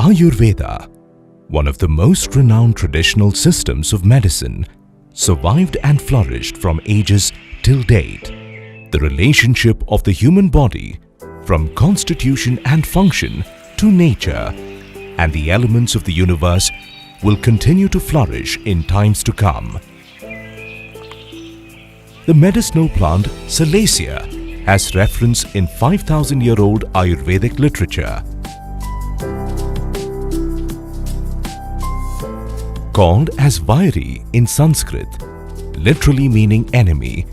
Ayurveda, one of the most renowned traditional systems of medicine, survived and flourished from ages till date. The relationship of the human body, from constitution and function to nature, and the elements of the universe will continue to flourish in times to come. The medicinal plant Salacia has reference in 5,000-year-old Ayurvedic literature. Called as Vairi in Sanskrit, literally meaning enemy,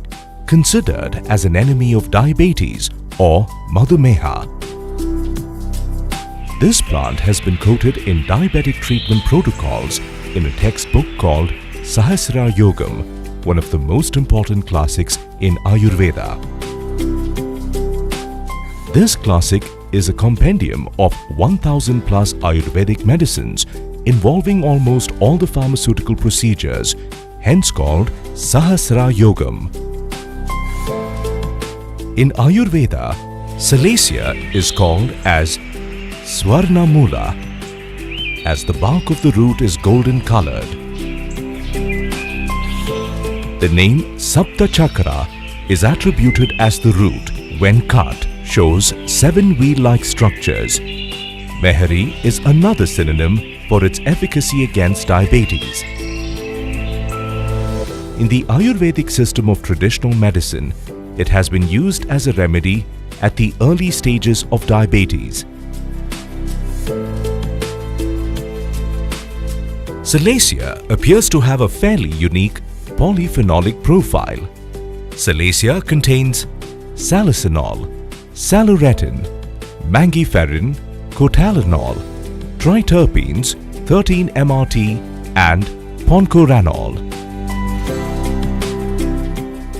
considered as an enemy of diabetes or Madhumeha. This plant has been quoted in diabetic treatment protocols in a textbook called Sahasra Yogam, one of the most important classics in Ayurveda. This classic is a compendium of 1,000 plus Ayurvedic medicines involving almost all the pharmaceutical procedures, hence called Sahasra Yogam. In Ayurveda, Salacia is called as Swarna Mula, as the bark of the root is golden colored. The name Sapta Chakra is attributed as the root, when cut, shows 7 wheel-like structures. Mehari is another synonym for its efficacy against diabetes. In the Ayurvedic system of traditional medicine, it has been used as a remedy at the early stages of diabetes. Salacia appears to have a fairly unique polyphenolic profile. Salacia contains salicinol, saluretin, mangiferin, cotalinol, triterpenes, 13-MRT and poncoranol.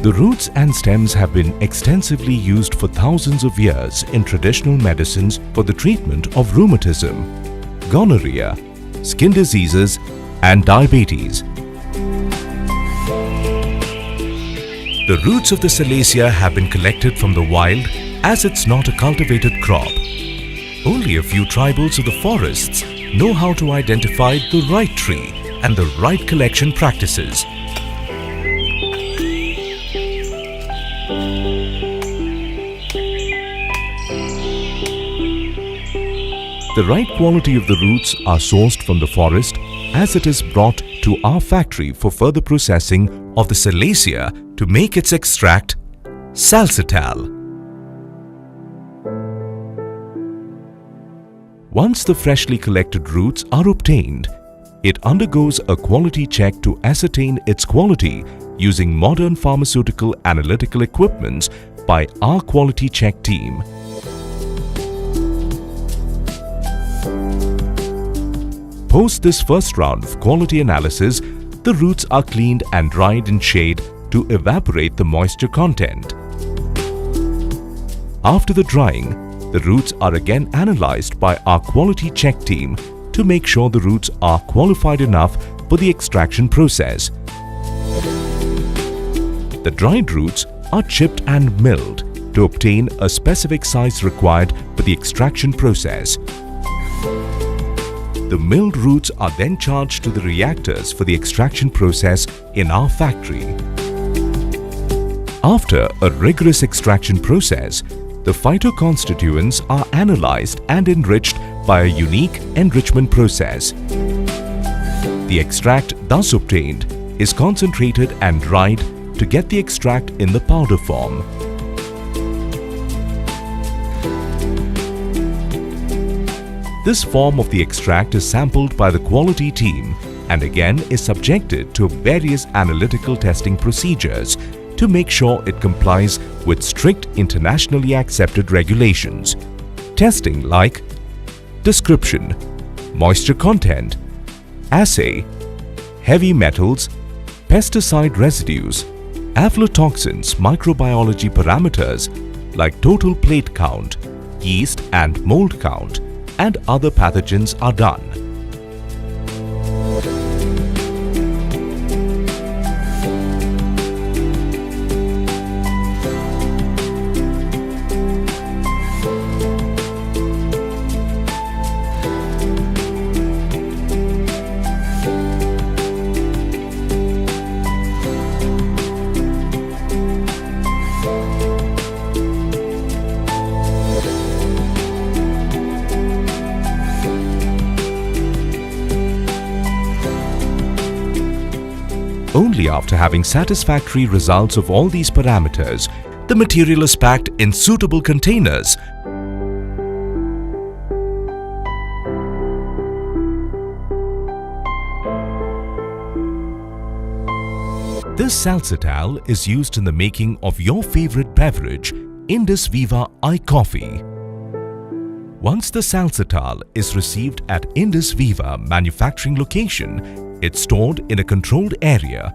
The roots and stems have been extensively used for thousands of years in traditional medicines for the treatment of rheumatism, gonorrhea, skin diseases and diabetes. The roots of the Salacia have been collected from the wild as it's not a cultivated crop. Only a few tribals of the forests know how to identify the right tree and the right collection practices. The right quality of the roots are sourced from the forest as it is brought to our factory for further processing of the Salacia to make its extract, Salcital. Once the freshly collected roots are obtained, it undergoes a quality check to ascertain its quality using modern pharmaceutical analytical equipments by our quality check team. Post this first round of quality analysis, the roots are cleaned and dried in shade to evaporate the moisture content. After the drying, the roots are again analyzed by our quality check team to make sure the roots are qualified enough for the extraction process. The dried roots are chipped and milled to obtain a specific size required for the extraction process. The milled roots are then charged to the reactors for the extraction process in our factory. After a rigorous extraction process, the phytoconstituents are analyzed and enriched by a unique enrichment process. The extract thus obtained is concentrated and dried to get the extract in the powder form. This form of the extract is sampled by the quality team and again is subjected to various analytical testing procedures to make sure it complies with strict internationally accepted regulations. Testing like description, moisture content, assay, heavy metals, pesticide residues, aflatoxins, microbiology parameters like total plate count, yeast and mold count, and other pathogens are done. Only after having satisfactory results of all these parameters, the material is packed in suitable containers. This Salcital is used in the making of your favorite beverage, IndusViva iCoffee. Once the Salcital is received at IndusViva manufacturing location, it's stored in a controlled area.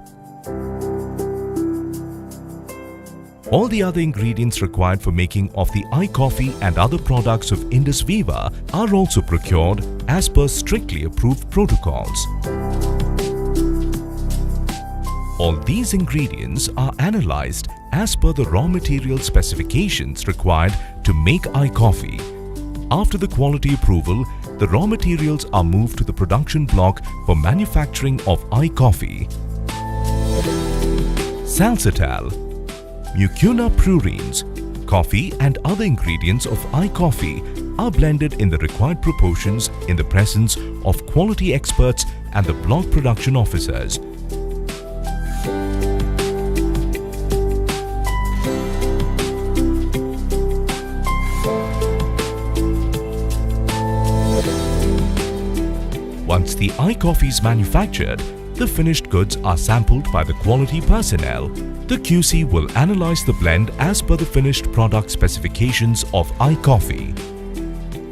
All the other ingredients required for making of the iCoffee and other products of IndusViva are also procured as per strictly approved protocols. All these ingredients are analyzed as per the raw material specifications required to make iCoffee. After the quality approval, the raw materials are moved to the production block for manufacturing of iCoffee. Salcital, mucuna prurines, coffee and other ingredients of iCoffee are blended in the required proportions in the presence of quality experts and the block production officers. Once the iCoffee is manufactured, the finished goods are sampled by the quality personnel. The QC will analyze the blend as per the finished product specifications of iCoffee.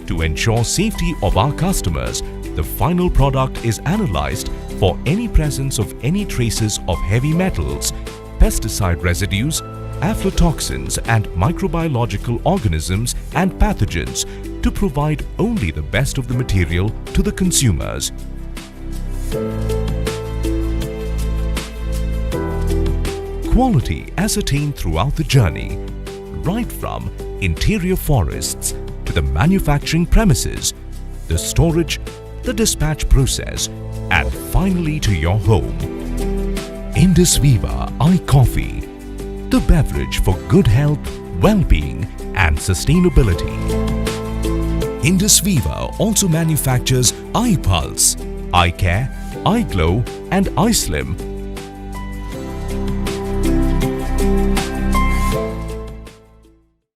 To ensure safety of our customers, the final product is analyzed for any presence of any traces of heavy metals, pesticide residues, aflatoxins and microbiological organisms and pathogens to provide only the best of the material to the consumers. Quality ascertained throughout the journey, right from interior forests to the manufacturing premises, the storage, the dispatch process, and finally to your home. IndusViva iCoffee, the beverage for good health, well-being and sustainability. IndusViva also manufactures iPulse, iCare, iGlow and iSlim